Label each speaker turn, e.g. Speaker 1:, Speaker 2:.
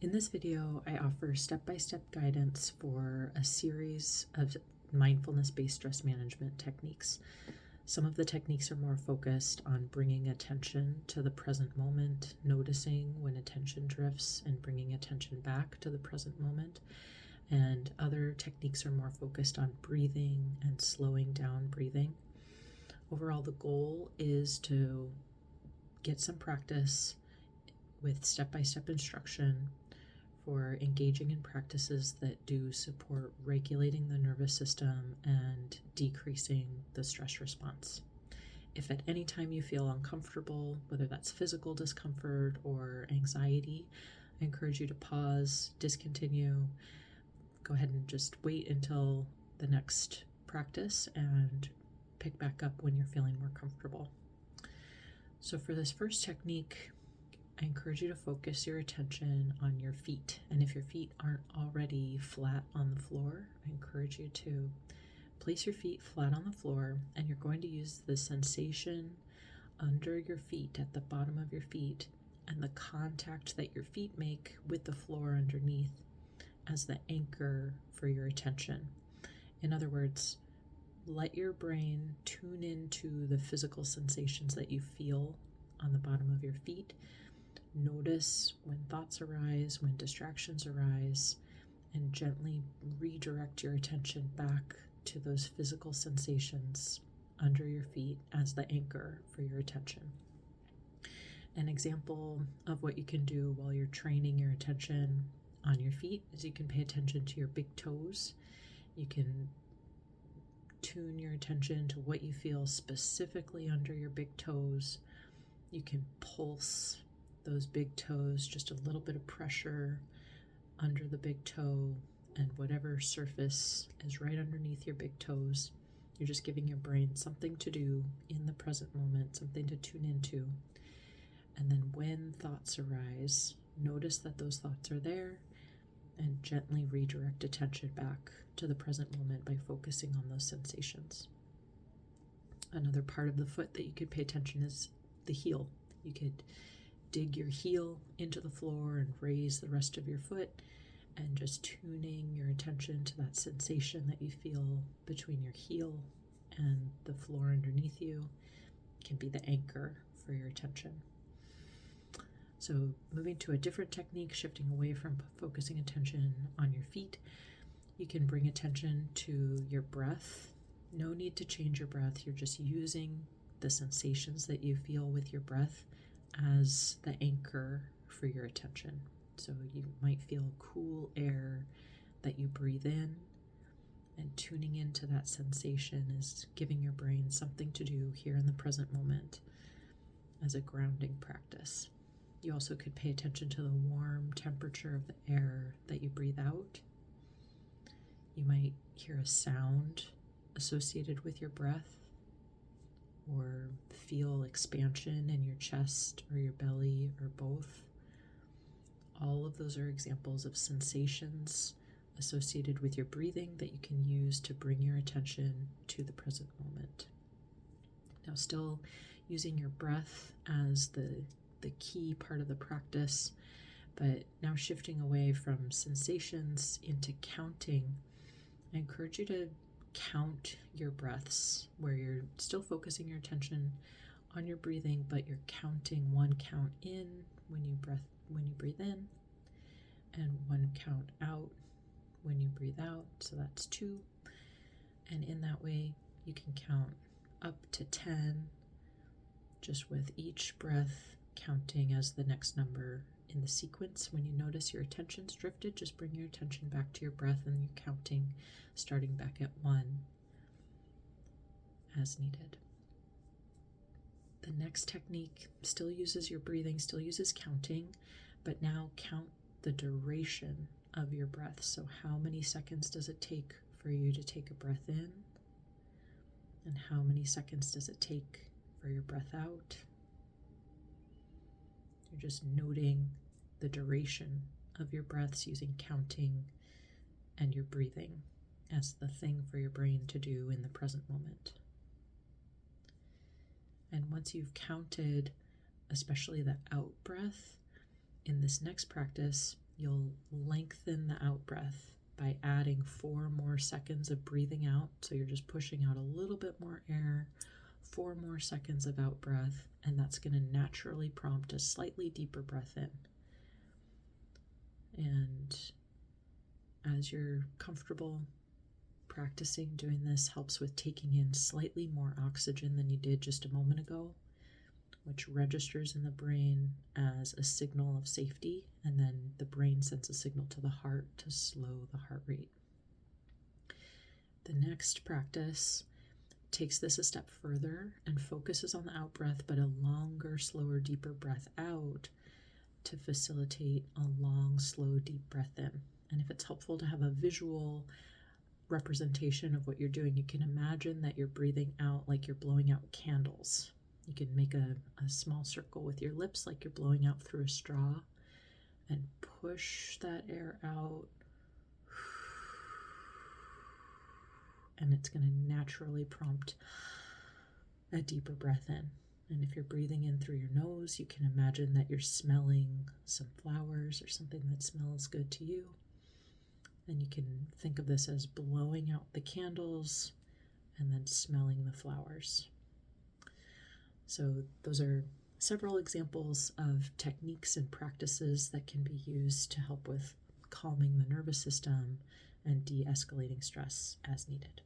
Speaker 1: In this video, I offer step-by-step guidance for a series of mindfulness-based stress management techniques. Some of the techniques are more focused on bringing attention to the present moment, noticing when attention drifts and bringing attention back to the present moment. And other techniques are more focused on breathing and slowing down breathing. Overall, the goal is to get some practice with step-by-step instruction for engaging in practices that do support regulating the nervous system and decreasing the stress response. If at any time you feel uncomfortable, whether that's physical discomfort or anxiety, I encourage you to pause, discontinue, go ahead and just wait until the next practice and pick back up when you're feeling more comfortable. So for this first technique, I encourage you to focus your attention on your feet. And if your feet aren't already flat on the floor, I encourage you to place your feet flat on the floor, and you're going to use the sensation under your feet, at the bottom of your feet, and the contact that your feet make with the floor underneath as the anchor for your attention. In other words, let your brain tune into the physical sensations that you feel on the bottom of your feet. Notice when thoughts arise, when distractions arise, and gently redirect your attention back to those physical sensations under your feet as the anchor for your attention. An example of what you can do while you're training your attention on your feet is you can pay attention to your big toes. You can tune your attention to what you feel specifically under your big toes. You can pulse those big toes, just a little bit of pressure under the big toe, and whatever surface is right underneath your big toes. You're just giving your brain something to do in the present moment, something to tune into. And then when thoughts arise, notice that those thoughts are there and gently redirect attention back to the present moment by focusing on those sensations. Another part of the foot that you could pay attention is the heel. You could dig your heel into the floor and raise the rest of your foot, and just tuning your attention to that sensation that you feel between your heel and the floor underneath you can be the anchor for your attention. So moving to a different technique, shifting away from focusing attention on your feet, you can bring attention to your breath. No need to change your breath. You're just using the sensations that you feel with your breath as the anchor for your attention. So you might feel cool air that you breathe in, and tuning into that sensation is giving your brain something to do here in the present moment as a grounding practice. You also could pay attention to the warm temperature of the air that you breathe out. You might hear a sound associated with your breath, or feel expansion in your chest or your belly, or both. All of those are examples of sensations associated with your breathing that you can use to bring your attention to the present moment. Now, still using your breath as the key part of the practice, but now shifting away from sensations into counting, I encourage you to count your breaths, where you're still focusing your attention on your breathing, but you're counting one count in when you breathe in, and one count out when you breathe out. So that's 2. And in that way, you can count up to 10, just with each breath counting as the next number in the sequence. When you notice your attention's drifted, just bring your attention back to your breath, and you're counting, starting back at 1 as needed. The next technique still uses your breathing, still uses counting, but now count the duration of your breath. So how many seconds does it take for you to take a breath in? And how many seconds does it take for your breath out? You're just noting the duration of your breaths using counting and your breathing as the thing for your brain to do in the present moment. And once you've counted, especially the out breath, in this next practice, you'll lengthen the out breath by adding 4 more seconds of breathing out. So you're just pushing out a little bit more air, 4 more seconds of out breath, and that's going to naturally prompt a slightly deeper breath in. And as you're comfortable, practicing doing this helps with taking in slightly more oxygen than you did just a moment ago, which registers in the brain as a signal of safety, and then the brain sends a signal to the heart to slow the heart rate. The next practice takes this a step further and focuses on the out breath, but a longer, slower, deeper breath out to facilitate a long, slow, deep breath in. And if it's helpful to have a visual representation of what you're doing, you can imagine that you're breathing out like you're blowing out candles. You can make a small circle with your lips like you're blowing out through a straw, and push that air out. And it's going to naturally prompt a deeper breath in. And if you're breathing in through your nose, you can imagine that you're smelling some flowers or something that smells good to you. And you can think of this as blowing out the candles and then smelling the flowers. So those are several examples of techniques and practices that can be used to help with calming the nervous system and de-escalating stress as needed.